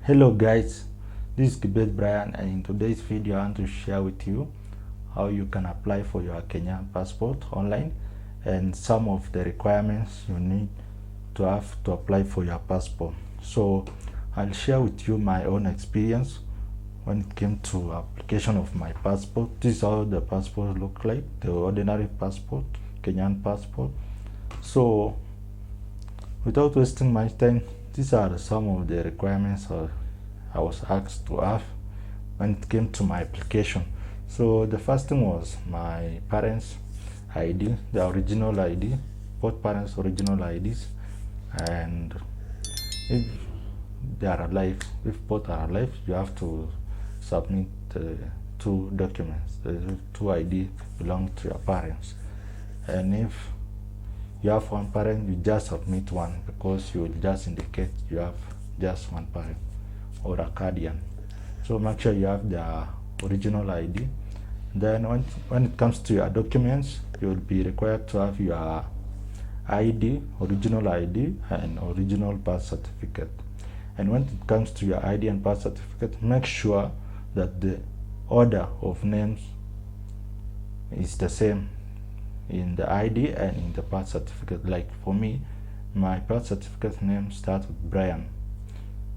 Hello guys, this is Kibet Brian, and in today's video I want to share with you how you can apply for your Kenyan passport online and some of the requirements you need to have to apply for your passport. So I'll share with you my own experience when it came to application of my passport. This is how the passport look like, the ordinary passport, Kenyan passport. So without wasting my time, these are some of the requirements I was asked to have when it came to my application. So the first thing was my parents' ID, the original ID, both parents' original IDs, and if they are alive, if both are alive, you have to submit two documents. The two ID belong to your parents, and if you have one parent, you just submit one because you will just indicate you have just one parent or a guardian. So make sure you have the original ID. Then when it comes to your documents, you will be required to have your ID, original ID, and original birth certificate. And when it comes to your ID and birth certificate, make sure that the order of names is the same in the ID and in the birth certificate. Like for me, my birth certificate name starts with Brian,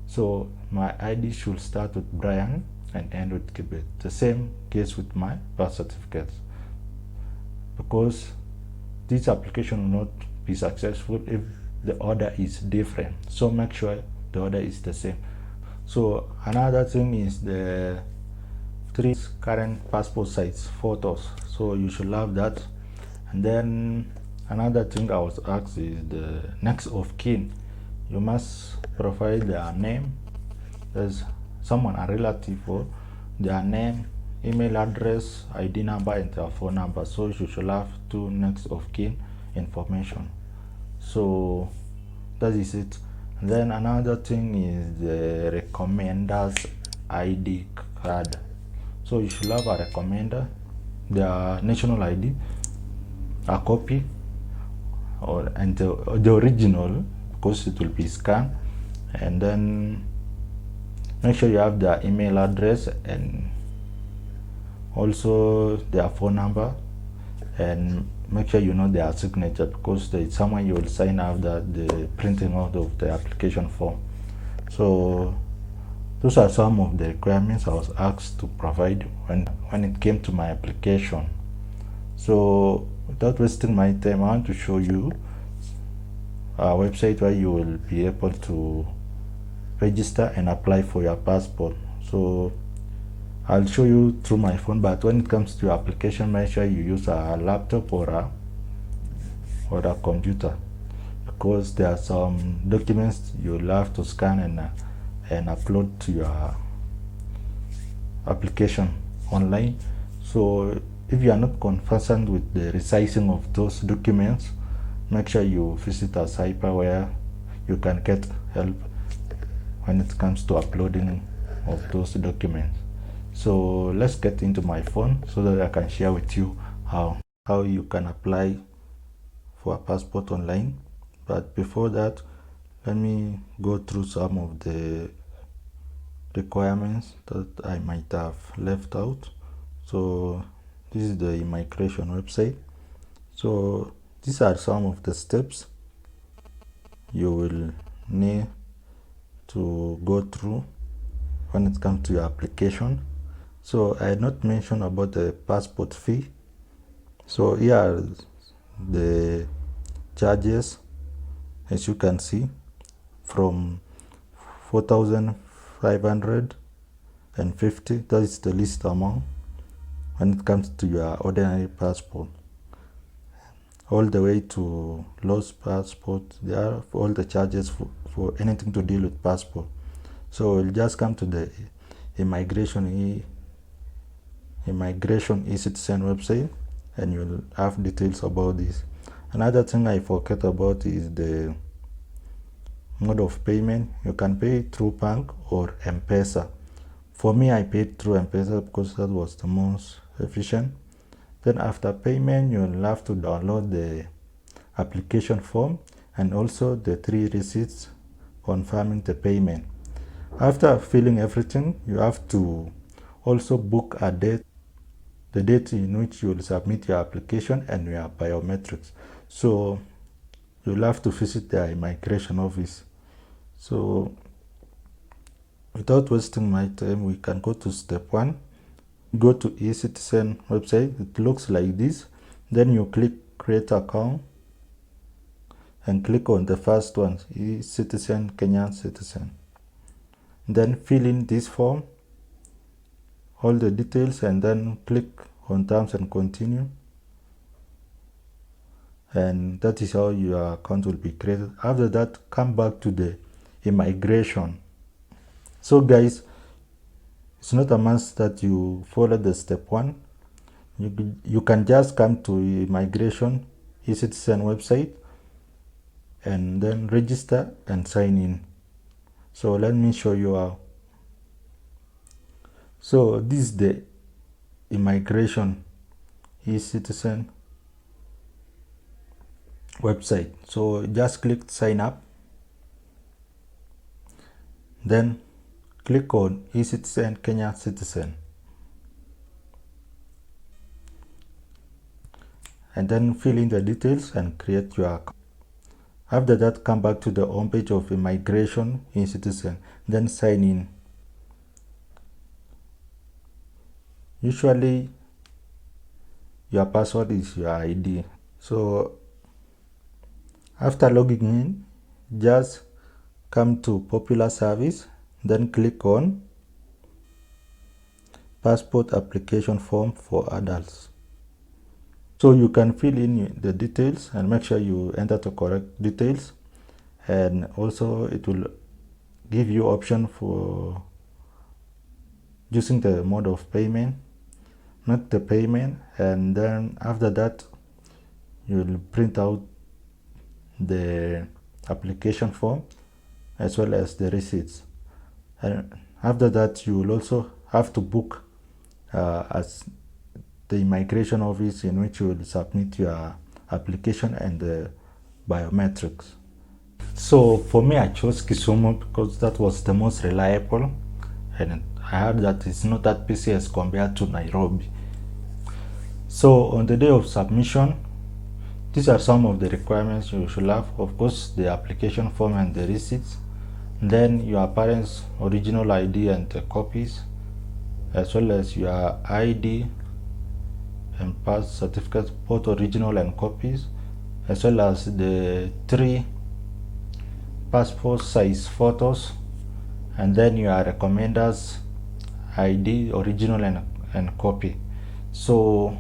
so my ID should start with Brian and end with Kibet. The same case with my birth certificate, because this application will not be successful if the order is different. So make sure the order is the same. So another thing is the 3 current passport size photos, so you should have that. And then another thing I was asked is the next of kin. You must provide their name, there's someone, a relative, or their name, email address, ID number, and their phone number. So you should have 2 next of kin information. So that is it. And then another thing is the recommender's ID card. So you should have a recommender, their national ID, a copy, and the original, because it will be scanned. And then make sure you have their email address and also their phone number, and make sure you know their signature, because there is someone you will sign after the printing out of the application form. So those are some of the requirements I was asked to provide when it came to my application. So without wasting my time, I want to show you a website where you will be able to register and apply for your passport. So I'll show you through my phone, but when it comes to your application, make sure you use a laptop or a computer, because there are some documents you'll have to scan and upload to your application online. So if you are not conversant with the resizing of those documents, make sure you visit a cyber where you can get help when it comes to uploading of those documents. So let's get into my phone so that I can share with you how you can apply for a passport online. But before that, let me go through some of the requirements that I might have left out. So this is the immigration website. So these are some of the steps you will need to go through when it comes to your application. So I had not mentioned about the passport fee. So here are the charges, as you can see, from 4,550. That is the least amount when it comes to your ordinary passport, all the way to lost passport. There are all the charges for anything to deal with passport. So we'll just come to the immigration ecitizen website, and you'll have details about this. Another thing I forget about is the mode of payment. You can pay through bank or M-Pesa. For me, I paid through M-Pesa because that was the most efficient. Then after payment, you'll have to download the application form and also the 3 receipts confirming the payment. After filling everything, you have to also book a date, the date in which you will submit your application and your biometrics. So you'll have to visit the immigration office. So without wasting my time, we can go to step 1. Go to eCitizen website. It looks like this. Then you click create account and click on the first one, eCitizen Kenyan Citizen. Then fill in this form, all the details, and then click on terms and continue. And that is how your account will be created. After that, come back to the immigration. So guys, it's not a must that you follow the step 1. You can just come to immigration eCitizen website and then register and sign in. So let me show you how. So this is the immigration eCitizen website. So just click sign up, then click on eCitizen Kenya Citizen, and then fill in the details and create your account. After that, come back to the home page of immigration eCitizen, then sign in. Usually your password is your ID. So after logging in, just come to popular service, then click on passport application form for adults. So you can fill in the details and make sure you enter the correct details, and also it will give you option for using the mode of payment, make the payment, and then after that you will print out the application form as well as the receipts. And after that, you will also have to book as the immigration office in which you will submit your application and the biometrics. So for me, I chose Kisumu because that was the most reliable, and I heard that it's not that busy as compared to Nairobi. So on the day of submission, these are some of the requirements you should have. Of course, the application form and the receipts, then your parents' original ID and the copies, as well as your ID and birth certificate, both original and copies, as well as the 3 passport size photos, and then your recommender's ID, original and copy. So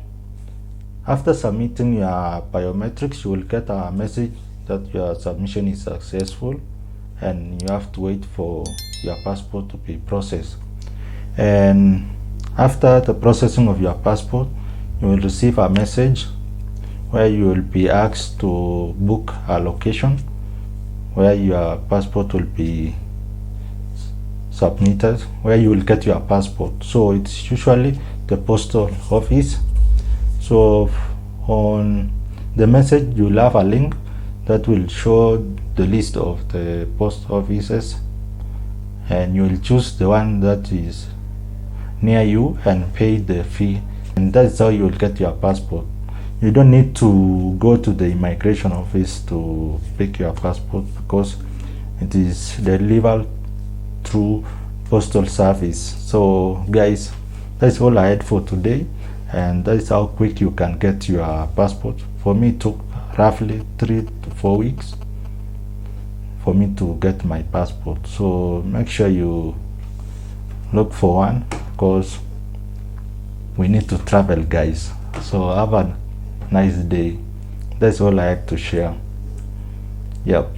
after submitting your biometrics, you will get a message that your submission is successful, and you have to wait for your passport to be processed. And after the processing of your passport, you will receive a message where you will be asked to book a location where your passport will be submitted, where you will get your passport. So it's usually the postal office. So on the message, you'll have a link that will show the list of the post offices, and you will choose the one that is near you and pay the fee, and that's how you will get your passport. You don't need to go to the immigration office to pick your passport because it is delivered through postal service. So guys, that's all I had for today, and that's how quick you can get your passport. For me, it took roughly 3 to 4 weeks for me to get my passport. So make sure you look for one because we need to travel, guys. So have a nice day. That's all I had to share. Yep.